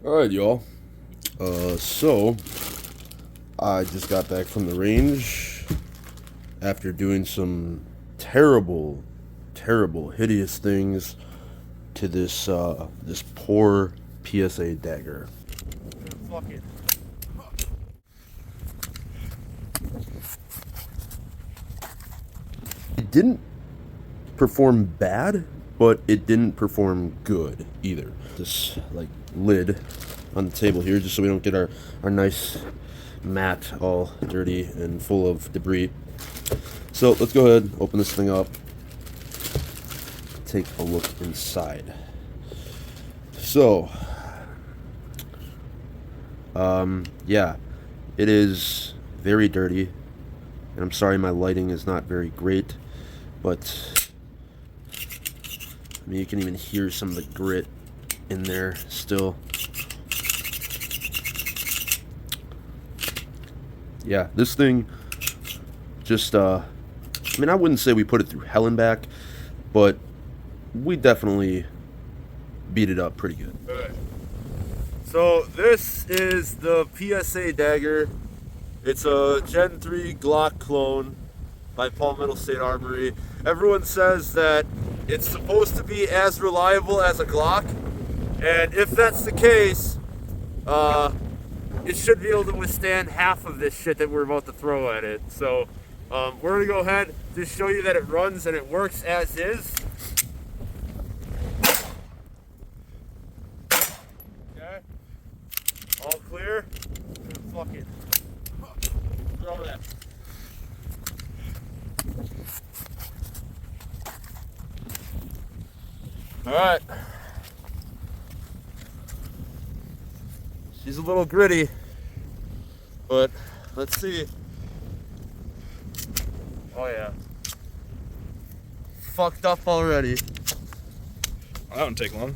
Alright, y'all. So I just got back from the range after doing some terrible, hideous things to this poor PSA Dagger. Fuck it. It didn't perform bad, but it didn't perform good either. This like lid on the table here, just so we don't get our nice mat all dirty and full of debris. So let's go ahead, open this thing up, take a look inside. So, yeah, it is very dirty, and I'm sorry my lighting is not very great, but I mean, you can even hear some of the grit in there still. Yeah, this thing just, I mean, I wouldn't say we put it through hell and back, but we definitely beat it up pretty good. Alright. So this is the PSA Dagger. It's a Gen 3 Glock clone by Palmetto State Armory. Everyone says that it's supposed to be as reliable as a Glock, and if that's the case, it should be able to withstand half of this shit that we're about to throw at it. So we're gonna go ahead to show you that it runs and it works as is. Okay, all clear. Fuck it. Throw that. All right. She's a little gritty, but let's see. Oh yeah. Fucked up already. That wouldn't take long.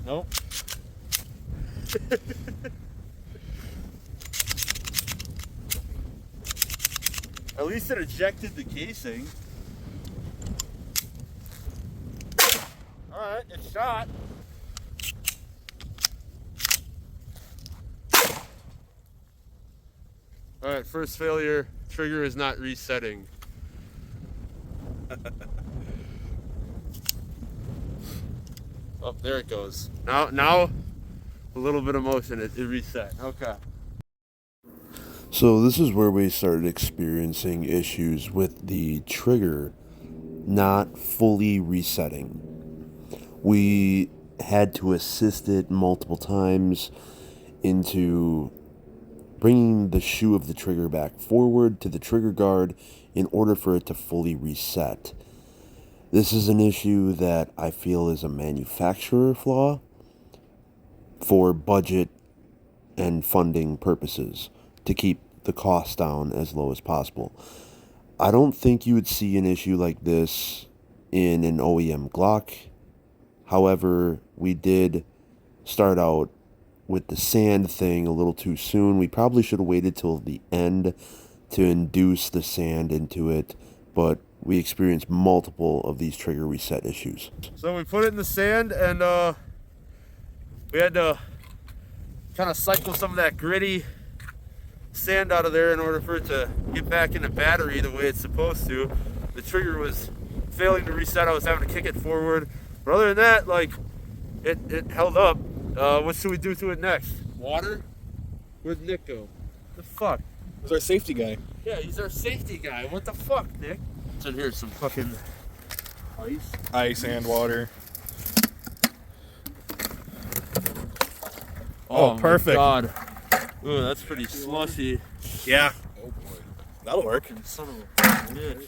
Nope. At least it ejected the casing. Alright, it shot. Alright, first failure. Trigger is not resetting. Oh, there it goes. Now, a little bit of motion. It reset. Okay. So this is where we started experiencing issues with the trigger not fully resetting. We had to assist it multiple times into bringing the shoe of the trigger back forward to the trigger guard in order for it to fully reset. This is an issue that I feel is a manufacturer flaw for budget and funding purposes to keep the cost down as low as possible. I don't think you would see an issue like this in an OEM Glock. However, we did start out with the sand thing a little too soon. We probably should have waited till the end to induce the sand into it, but we experienced multiple of these trigger reset issues. So we put it in the sand, and we had to kind of cycle some of that gritty sand out of there in order for it to get back in the battery the way it's supposed to. The trigger was failing to reset. I was having to kick it forward. But other than that, like, it held up. What should we do to it next? Water? Where'd Nick go? The fuck? He's our safety guy. Yeah, he's our safety guy. What the fuck, Nick? So here's some fucking ice. Ice and water. Oh, perfect. My God. Ooh, that's pretty slushy. Yeah. Oh boy. That'll work. Son of a bitch.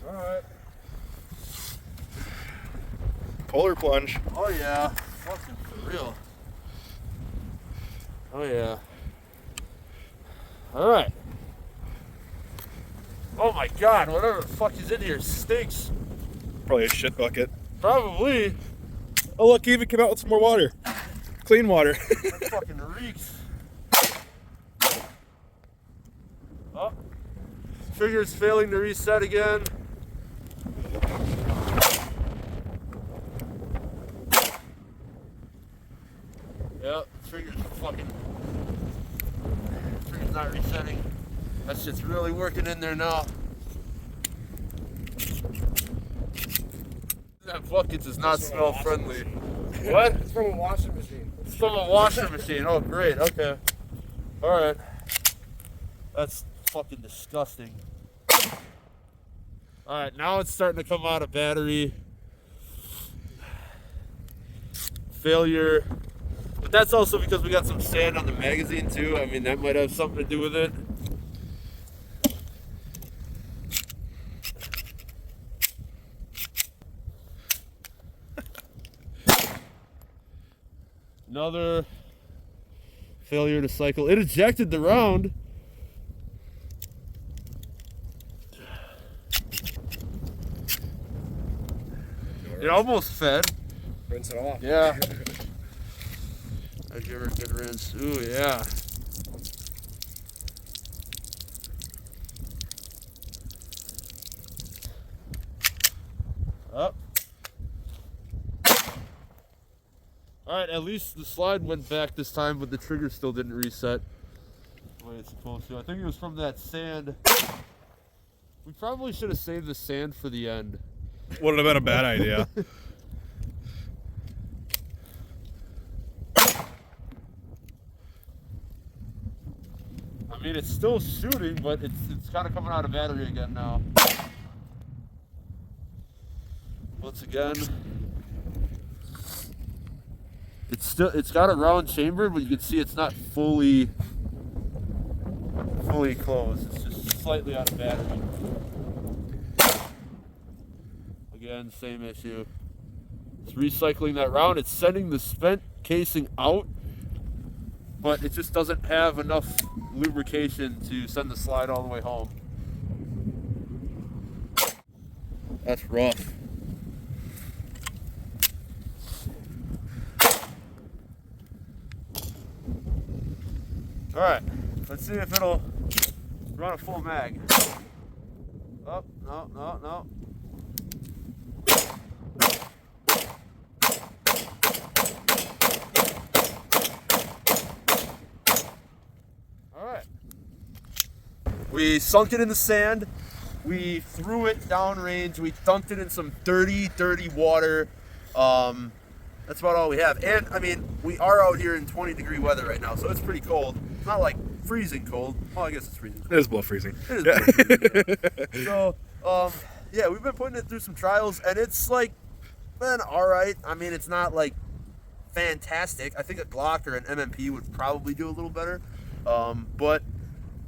Alright. Polar plunge. Oh yeah. Fucking for real. Oh yeah. Alright. Oh my God, whatever the fuck is in here stinks. Probably a shit bucket. Probably. Oh look, he even came out with some more water. Clean water. That fucking reeks. Oh. Trigger's failing to reset again. trigger's not resetting. That shit's really working in there now. That bucket does not smell friendly. What? It's from a washing machine. It's from a washing machine. Oh, great. Okay. All right. That's fucking disgusting. All right, now it's starting to come out of battery. Failure. But that's also because we got some sand on the magazine too. I mean, that might have something to do with it. Another failure to cycle. It ejected the round. It almost fed. Rinse it off. Yeah. I give her a good rinse. Ooh, yeah. Up. Alright, at least the slide went back this time, but the trigger still didn't reset the way it's supposed to. I think it was from that sand. We probably should have saved the sand for the end. Would have been a bad idea. I mean, it's still shooting, but it's kind of coming out of battery again now. Once again, it's got a round chamber, but you can see it's not fully closed. It's just slightly out of battery. Again, same issue. It's recycling that round. It's sending the spent casing out, but it just doesn't have enough lubrication to send the slide all the way home. That's rough. All right, let's see if it'll run a full mag. Oh, no. We sunk it in the sand, we threw it downrange, we dunked it in some dirty water. That's about all we have. And I mean, we are out here in 20-degree weather right now, so it's pretty cold. It's not like freezing cold. Well, I guess it's freezing cold. It is below freezing. It is below freezing. So, yeah, we've been putting it through some trials, and it's like, been all right. I mean, it's not like fantastic. I think a Glock or an MMP would probably do a little better. But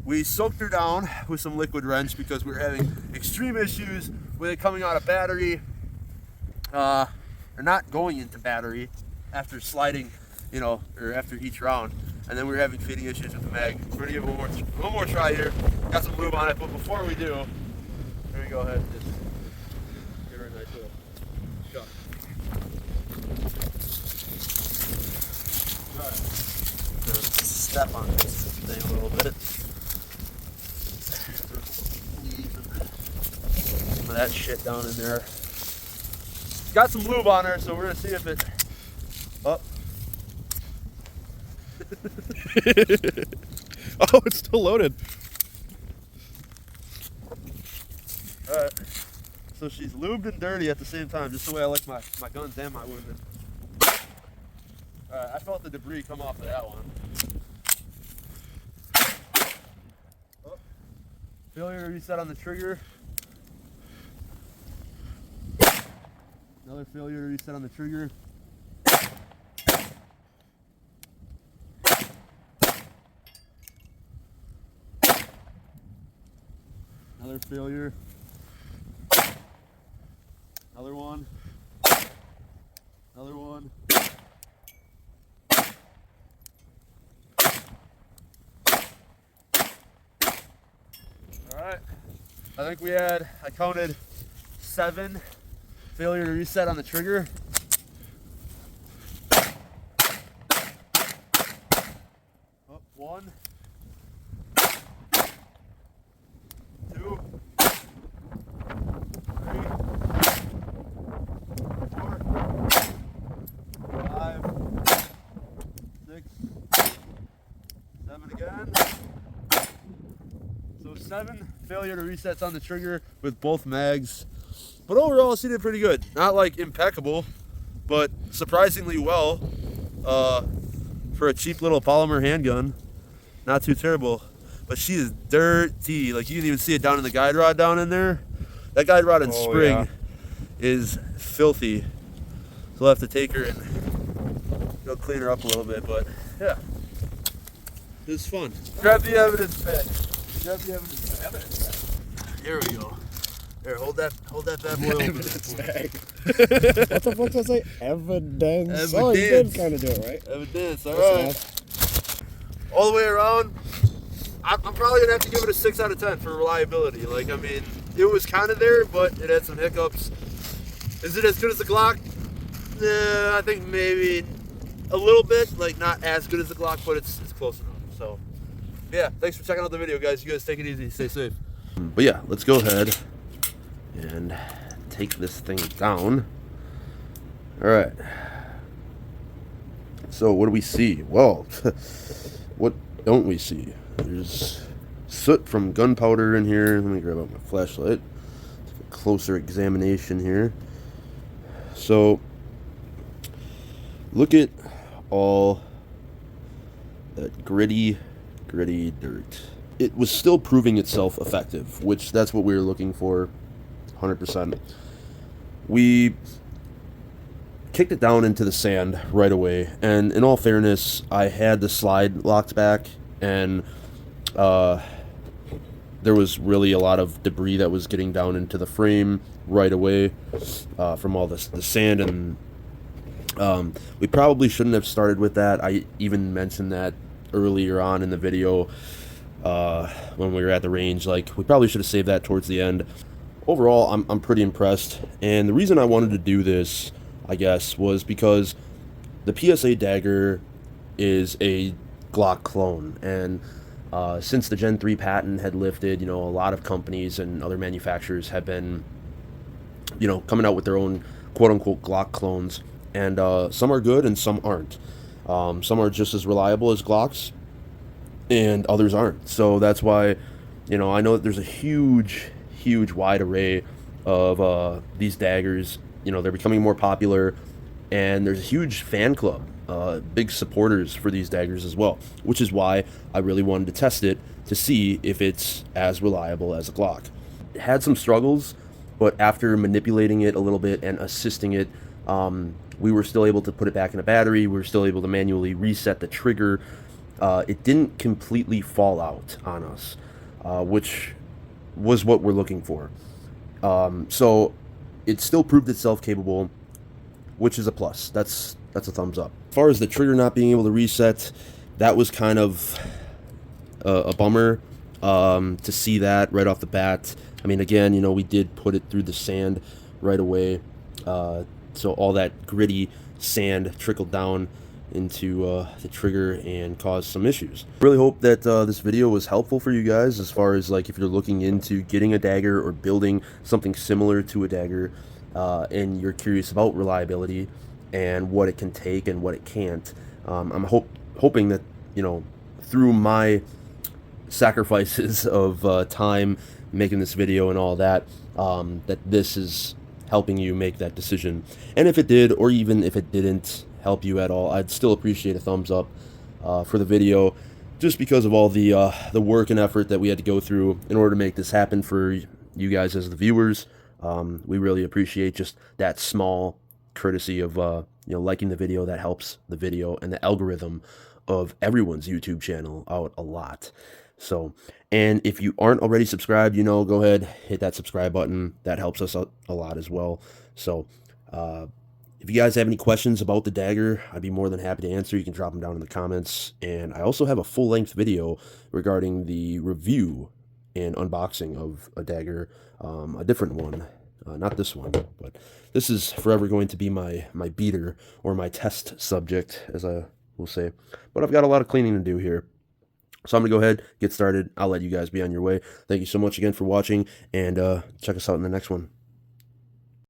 we soaked her down with some liquid wrench because we were having extreme issues with it coming out of battery, or not going into battery after sliding, or after each round. And then we were having feeding issues with the mag. So we're gonna give it one more try here. Got some lube on it, but before we do, we're gonna go ahead and just give her a nice little shot. Alright. Step on this thing a little bit. Some of that shit down in there. Got some lube on her, so we're gonna see if it. Up. Oh, it's still loaded. Alright. So she's lubed and dirty at the same time, just the way I like my guns and my wounded. Alright, I felt the debris come off of that one. Oh. Failure to reset on the trigger. Another failure to reset on the trigger. Another failure. Another one. Another one. Alright. I think I counted 7 failure to reset on the trigger. Oh, 1. 2. 3. 4. 5. 6. 7 failure to resets on the trigger with both mags. But overall, she did pretty good. Not like impeccable, but surprisingly well for a cheap little polymer handgun. Not too terrible. But she is dirty. Like, you can even see it down in the guide rod down in there. That guide rod and spring is filthy. So we'll have to take her and go clean her up a little bit. But yeah, it was fun. Grab the evidence bag. Grab the evidence bag. Here we go. Here, hold that bad boy open. Evidence bag. What the fuck was I? Evidence. Oh, you did kind of do it, right? Evidence, alright. All the way around, I'm probably going to have to give it a 6 out of 10 for reliability. Like, I mean, it was kind of there, but it had some hiccups. Is it as good as the Glock? I think maybe a little bit. Like, not as good as the Glock, but it's close enough. So, yeah, thanks for checking out the video, guys. You guys take it easy. Stay safe. But yeah, let's go ahead and take this thing down. Alright. So what do we see? Well, what don't we see? There's soot from gunpowder in here. Let me grab out my flashlight. Take a closer examination here. So look at all that gritty dirt. It was still proving itself effective, which that's what we were looking for. 100%. We kicked it down into the sand right away, and in all fairness, I had the slide locked back, and there was really a lot of debris that was getting down into the frame right away from all the sand, and we probably shouldn't have started with that. I even mentioned that earlier on in the video when we were at the range. Like, we probably should have saved that towards the end. Overall, I'm pretty impressed, and the reason I wanted to do this, I guess, was because the PSA Dagger is a Glock clone, and since the Gen 3 patent had lifted, you know, a lot of companies and other manufacturers have been, you know, coming out with their own quote-unquote Glock clones, and some are good and some aren't. Some are just as reliable as Glocks, and others aren't. So that's why, you know, I know that there's a huge wide array of these daggers. You know, they're becoming more popular, and there's a huge fan club, big supporters for these daggers as well, which is why I really wanted to test it to see if it's as reliable as a Glock. It had some struggles, but after manipulating it a little bit and assisting it, we were still able to put it back in a battery. We were still able to manually reset the trigger. It didn't completely fall out on us, which was what we're looking for. So it still proved itself capable, which is a plus. That's a thumbs up. As far as the trigger not being able to reset, that was kind of a bummer to see that right off the bat. I mean, again, you know, we did put it through the sand right away, so all that gritty sand trickled down into the trigger and caused some issues. Really hope that this video was helpful for you guys, as far as like if you're looking into getting a dagger or building something similar to a dagger, and you're curious about reliability and what it can take and what it can't. I'm hoping that, you know, through my sacrifices of time making this video and all that, that this is helping you make that decision. And if it did, or even if it didn't help you at all, I'd still appreciate a thumbs up for the video, just because of all the work and effort that we had to go through in order to make this happen for you guys as the viewers. We really appreciate just that small courtesy of you know, liking the video. That helps the video and the algorithm of everyone's YouTube channel out a lot. So, and if you aren't already subscribed, you know, go ahead, hit that subscribe button. That helps us out a lot as well. So if you guys have any questions about the dagger, I'd be more than happy to answer. You can drop them down in the comments. And I also have a full-length video regarding the review and unboxing of a dagger, a different one, not this one, but this is forever going to be my beater, or my test subject, as I will say. But I've got a lot of cleaning to do here, so I'm gonna go ahead, get started. I'll let you guys be on your way. Thank you so much again for watching, and check us out in the next one.